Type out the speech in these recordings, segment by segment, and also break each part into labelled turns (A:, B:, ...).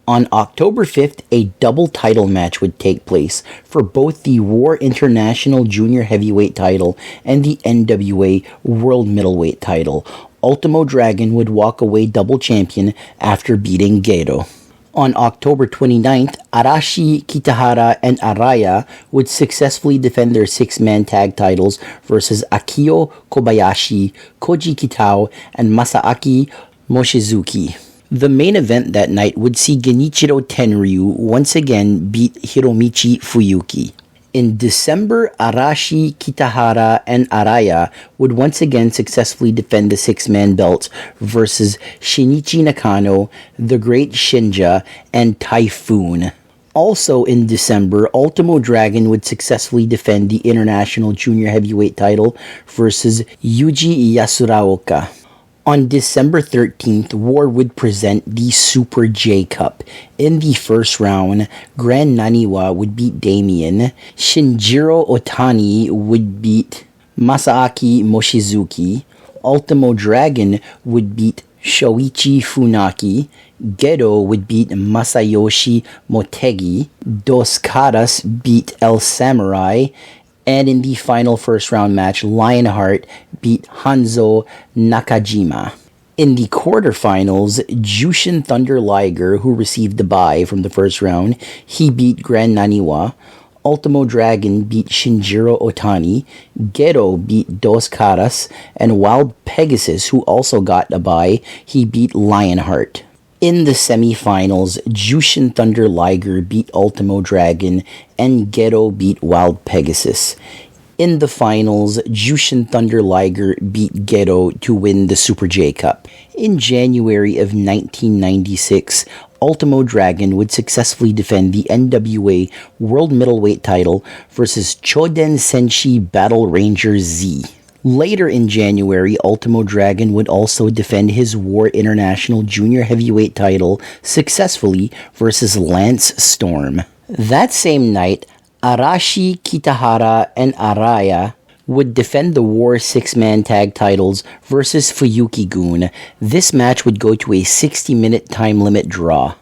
A: On October 5th, a double title match would take place for both the War International Junior Heavyweight title and the NWA World Middleweight title. Ultimo Dragon would walk away double champion after beating Gedo. On October 29th, Arashi, Kitahara, and Araya would successfully defend their six-man tag titles versus Akio Kobayashi, Koji Kitao, and Masaaki Mochizuki. The main event that night would see Genichiro Tenryu once again beat Hiromichi Fuyuki. In December, Arashi, Kitahara, and Araya would once again successfully defend the six-man belts versus Shinichi Nakano, The Great Shinja, and Typhoon. Also in December, Ultimo Dragon would successfully defend the International Junior Heavyweight title versus Yuji Yasuraoka. On December 13th, War would present the Super J Cup. In the first round, Grand Naniwa would beat Damien, Shinjiro Otani would beat Masaaki Mochizuki, Ultimo Dragon would beat Shoichi Funaki, Gedo would beat Masayoshi Motegi, Dos Caras beat El Samurai, and in the final first-round match, Lionheart beat Hanzo Nakajima. In the quarterfinals, Jushin Thunder Liger, who received the bye from the first round, he beat Grand Naniwa. Ultimo Dragon beat Shinjiro Otani. Gedo beat Dos Caras. And Wild Pegasus, who also got a bye, he beat Lionheart. In the semifinals, Jushin Thunder Liger beat Ultimo Dragon, and Gedo beat Wild Pegasus. In the finals, Jushin Thunder Liger beat Gedo to win the Super J Cup. In January of 1996, Ultimo Dragon would successfully defend the NWA World Middleweight title versus Choden Senshi Battle Ranger Z. Later in January, Ultimo Dragon would also defend his War International Junior Heavyweight title successfully versus Lance Storm. That same night, Arashi, Kitahara, and Araya would defend the War six-man tag titles versus Fuyuki-gun. This match would go to a 60-minute time limit draw.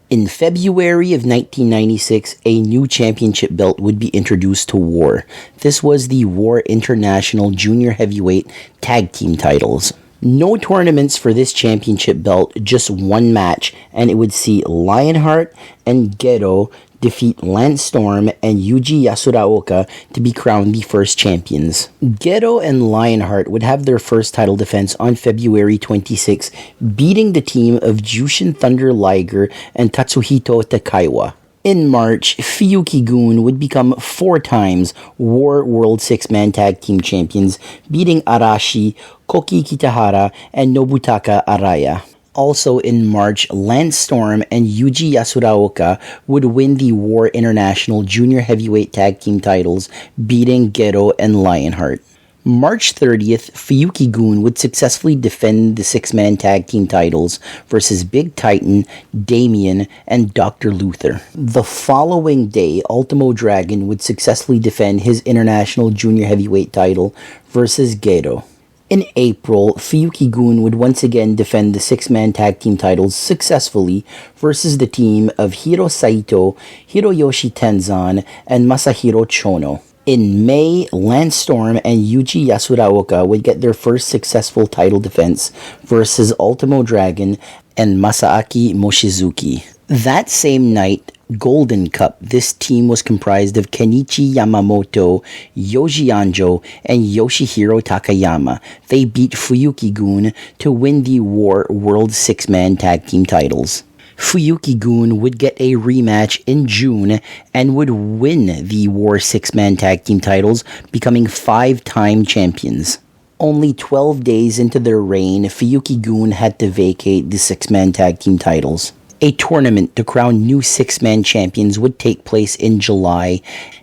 A: In February of 1996, a new championship belt would be introduced to War. This was the War International Junior Heavyweight Tag Team titles. No tournaments for this championship belt, just one match, and it would see Lionheart and Gedo defeat Lance Storm and Yuji Yasuraoka to be crowned the first champions. Gedo and Lionheart would have their first title defense on February 26, beating the team of Jushin Thunder Liger and Tatsuhito Takaiwa. In March, Fuyuki-gun would become 4 times War World Six-Man Tag Team Champions, beating Arashi, Koki Kitahara, and Nobutaka Araya. Also in March, Lance Storm and Yuji Yasuraoka would win the War International Junior Heavyweight Tag Team titles, beating Gedo and Lionheart. March 30th, Fuyuki-gun would successfully defend the six-man tag team titles versus Big Titan, Damien, and Dr. Luther. The following day, Ultimo Dragon would successfully defend his International Junior Heavyweight title versus Gedo. In April, Fuyuki-gun would once again defend the six-man tag team titles successfully versus the team of Hiro Saito, Hiroyoshi Tenzan, and Masahiro Chono. In May, Lance Storm and Yuji Yasuraoka would get their first successful title defense versus Ultimo Dragon and Masaaki Mochizuki. That same night, Golden Cup, this team was comprised of Kenichi Yamamoto, Yoji Anjo, and Yoshihiro Takayama. They beat Fuyuki-gun to win the War World Six-Man Tag Team titles. Fuyuki-gun would get a rematch in June and would win the War Six-Man Tag Team titles, becoming 5-time champions. Only 12 days into their reign, Fuyuki-gun had to vacate the six-man tag team titles. A tournament to crown new six-man champions would take place in July,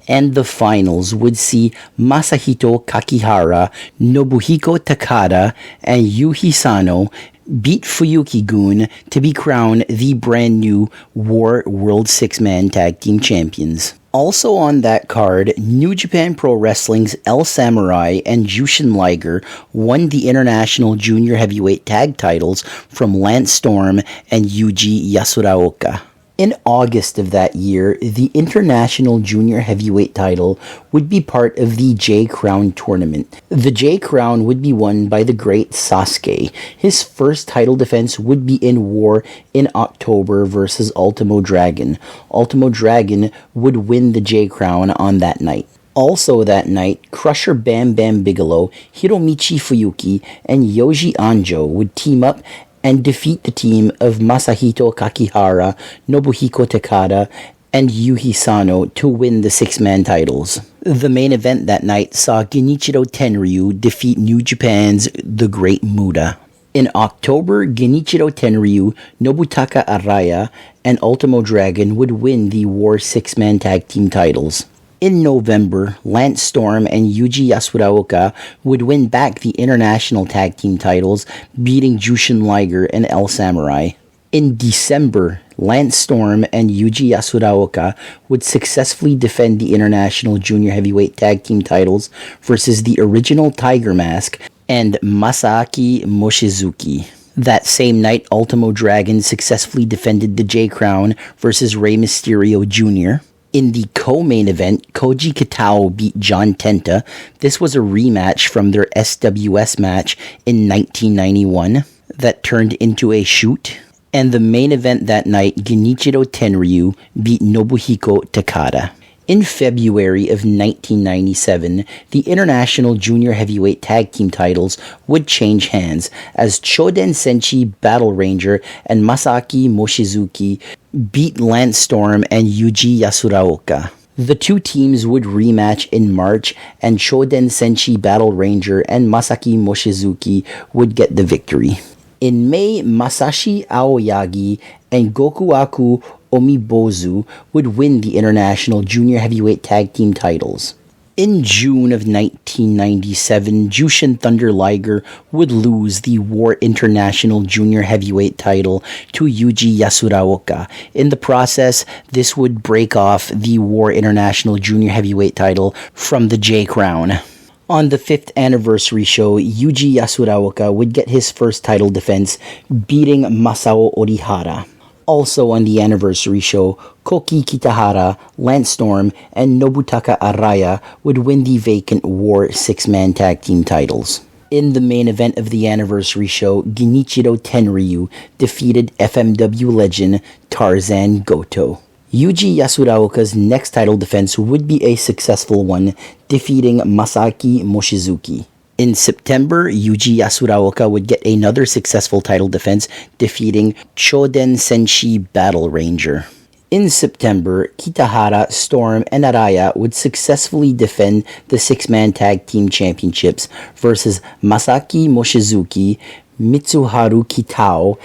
A: and the finals would see Masahito Kakihara, Nobuhiko Takada, and Yuhi Sano beat Fuyuki-gun to be crowned the brand new War World Six-Man Tag Team Champions. Also on that card, New Japan Pro Wrestling's El Samurai and Jushin Liger won the International Junior Heavyweight Tag titles from Lance Storm and Yuji Yasuraoka. In August of that year, the International Junior Heavyweight title would be part of the J Crown tournament. The J Crown would be won by the great Sasuke. His first title defense would be in War in October versus Ultimo Dragon. Ultimo Dragon would win the J Crown on that night. Also that night, Crusher Bam Bam Bigelow, Hiromichi Fuyuki, and Yoji Anjo would team up and defeat the team of Masahito Kakihara, Nobuhiko Takada, and Yuhi Sano to win the six-man titles. The main event that night saw Genichiro Tenryu defeat New Japan's The Great Muta. In October, Genichiro Tenryu, Nobutaka Araya, and Ultimo Dragon would win the War six-man tag team titles. In November, Lance Storm and Yuji Yasuraoka would win back the international tag team titles, beating Jushin Liger and El Samurai. In December, Lance Storm and Yuji Yasuraoka would successfully defend the international junior heavyweight tag team titles versus the original Tiger Mask and Masaaki Mochizuki. That same night, Ultimo Dragon successfully defended the J Crown versus Rey Mysterio Jr. In the co-main event, Koji Kitao beat John Tenta. This was a rematch from their SWS match in 1991 that turned into a shoot. And the main event that night, Genichiro Tenryu beat Nobuhiko Takada. In February of 1997, the International Junior Heavyweight Tag Team titles would change hands as Choden Senshi Battle Ranger and Masaaki Mochizuki beat Lance Storm and Yuji Yasuraoka. The two teams would rematch in March, and Choden Senshi Battle Ranger and Masaaki Mochizuki would get the victory. In May, Masashi Aoyagi and Gokuaku Omibozu would win the International Junior Heavyweight Tag Team titles. In June of 1997, Jushin Thunder Liger would lose the War International Junior Heavyweight title to Yuji Yasuraoka. In the process, this would break off the War International Junior Heavyweight title from the J Crown. On the 5th anniversary show, Yuji Yasuraoka would get his first title defense, beating Masao Orihara. Also on the anniversary show, Koki Kitahara, Lance Storm, and Nobutaka Araya would win the vacant War six-man tag team titles. In the main event of the anniversary show, Genichiro Tenryu defeated FMW legend Tarzan Goto. Yuji Yasuraoka's next title defense would be a successful one, defeating Masaaki Mochizuki. In September, Yuji Yasuraoka would get another successful title defense, defeating Choden Senshi Battle Ranger. In September, Kitahara, Storm, and Araya would successfully defend the six-man tag team championships versus Masaaki Mochizuki, Mitsuharu Kitao,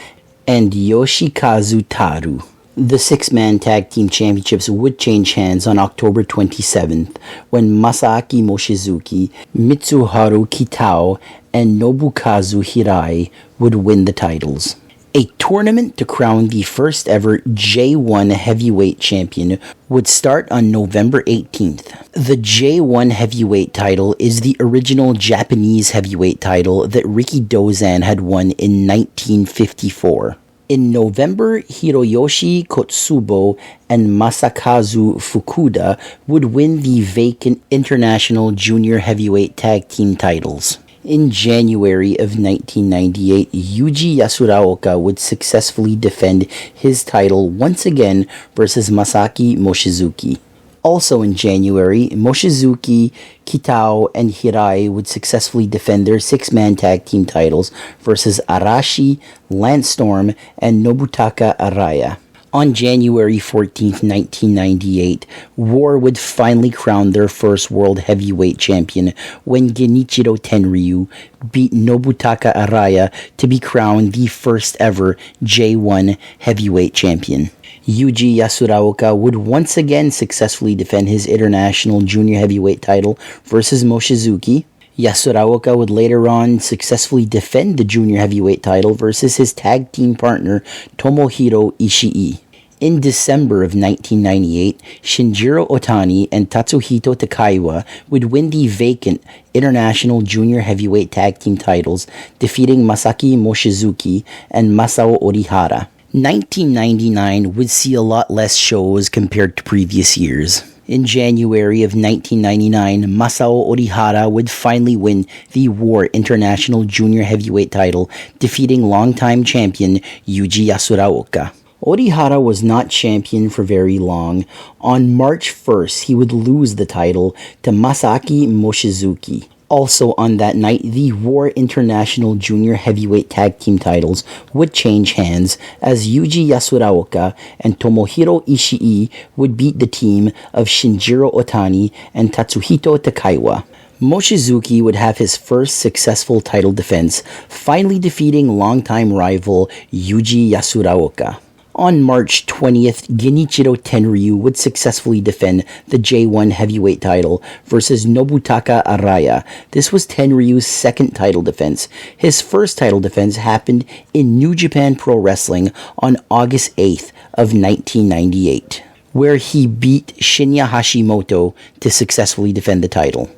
A: and Yoshikazu Taru. The six-man tag team championships would change hands on October 27th when Masaaki Mochizuki, Mitsuharu Kitao, and Nobukazu Hirai would win the titles. A tournament to crown the first ever J1 heavyweight champion would start on November 18th. The J1 heavyweight title is the original Japanese heavyweight title that Riki Dozan had won in 1954. In November, Hiroyoshi Kotsubo and Masakazu Fukuda would win the vacant International Junior Heavyweight Tag Team titles. In January of 1998, Yuji Yasuraoka would successfully defend his title once again versus Masaaki Mochizuki. Also in January, Mochizuki, Kitao, and Hirai would successfully defend their six-man tag team titles versus Arashi, Lance Storm, and Nobutaka Araya. On January 14th, 1998, War would finally crown their first world heavyweight champion when Genichiro Tenryu beat Nobutaka Araya to be crowned the first ever J1 heavyweight champion. Yuji Yasuraoka would once again successfully defend his international junior heavyweight title versus Mochizuki. Yasuraoka would later on successfully defend the junior heavyweight title versus his tag team partner Tomohiro Ishii. In December of 1998, Shinjiro Otani and Tatsuhito Takaiwa would win the vacant international junior heavyweight tag team titles, defeating Masaki Mochizuki and Masao Orihara. 1999 would see a lot less shows compared to previous years. In January of 1999, Masao Orihara would finally win the War International Junior Heavyweight title, defeating longtime champion Yuji Yasuraoka. Orihara was not champion for very long. On March 1st, he would lose the title to Masaki Mochizuki. Also on that night, the War International Junior Heavyweight Tag Team titles would change hands as Yuji Yasuraoka and Tomohiro Ishii would beat the team of Shinjiro Otani and Tatsuhito Takaiwa. Mochizuki would have his first successful title defense, finally defeating longtime rival Yuji Yasuraoka. On March 20th, Genichiro Tenryu would successfully defend the J1 heavyweight title versus Nobutaka Araya. This was Tenryu's second title defense. His first title defense happened in New Japan Pro Wrestling on August 8th of 1998, where he beat Shinya Hashimoto to successfully defend the title.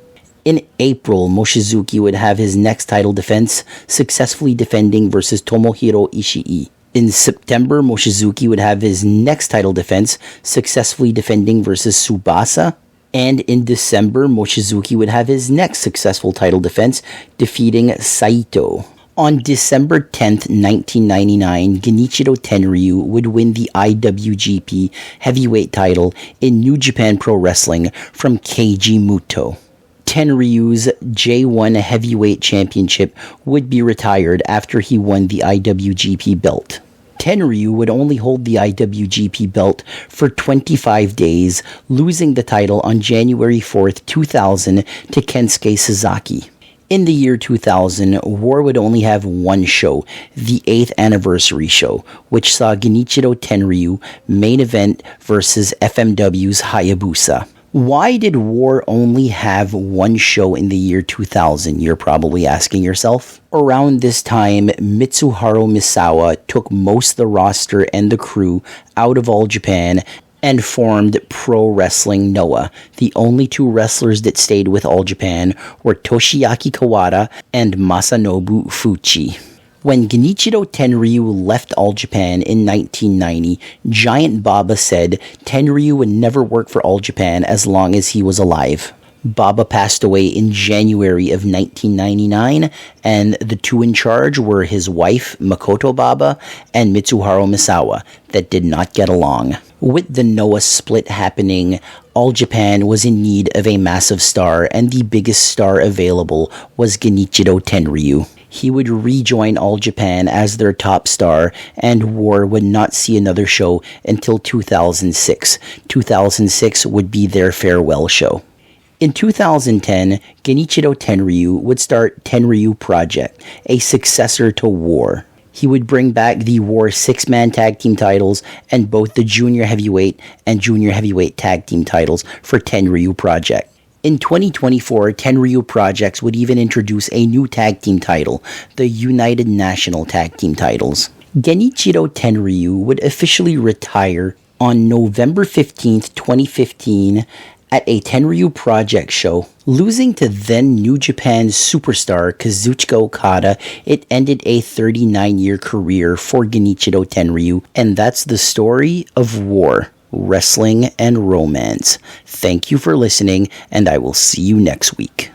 A: In April, Mochizuki would have his next title defense, successfully defending versus Tomohiro Ishii. In September, Mochizuki would have his next title defense, successfully defending versus Tsubasa. And in December, Mochizuki would have his next successful title defense, defeating Saito. On December 10th, 1999, Genichiro Tenryu would win the IWGP Heavyweight title in New Japan Pro Wrestling from Keiji Muto. Tenryu's J1 Heavyweight Championship would be retired after he won the IWGP belt. Tenryu would only hold the IWGP belt for 25 days, losing the title on January 4th, 2000 to Kensuke Sasaki. In the year 2000, War would only have one show, the 8th anniversary show, which saw Genichiro Tenryu main event versus FMW's Hayabusa. Why did War only have one show in the year 2000, you're probably asking yourself? Around this time, Mitsuharu Misawa took most of the roster and the crew out of All Japan and formed Pro Wrestling Noah. The only two wrestlers that stayed with All Japan were Toshiaki Kawada and Masanobu Fuchi. When Genichiro Tenryu left All Japan in 1990, Giant Baba said Tenryu would never work for All Japan as long as he was alive. Baba passed away in January of 1999, and the two in charge were his wife, Makoto Baba, and Mitsuharu Misawa, that did not get along. With the Noah split happening, All Japan was in need of a massive star, and the biggest star available was Genichiro Tenryu. He would rejoin All Japan as their top star, and War would not see another show until 2006. 2006 would be their farewell show. In 2010, Genichiro Tenryu would start Tenryu Project, a successor to War. He would bring back the War 6-man tag team titles and both the junior heavyweight and junior heavyweight tag team titles for Tenryu Project. In 2024, Tenryu Projects would even introduce a new tag team title, the United National Tag Team titles. Genichiro Tenryu would officially retire on November 15th, 2015 at a Tenryu Project show. Losing to then New Japan superstar Kazuchika Okada, it ended a 39-year career for Genichiro Tenryu, and that's the story of War, wrestling, and romance. Thank you for listening, and I will see you next week.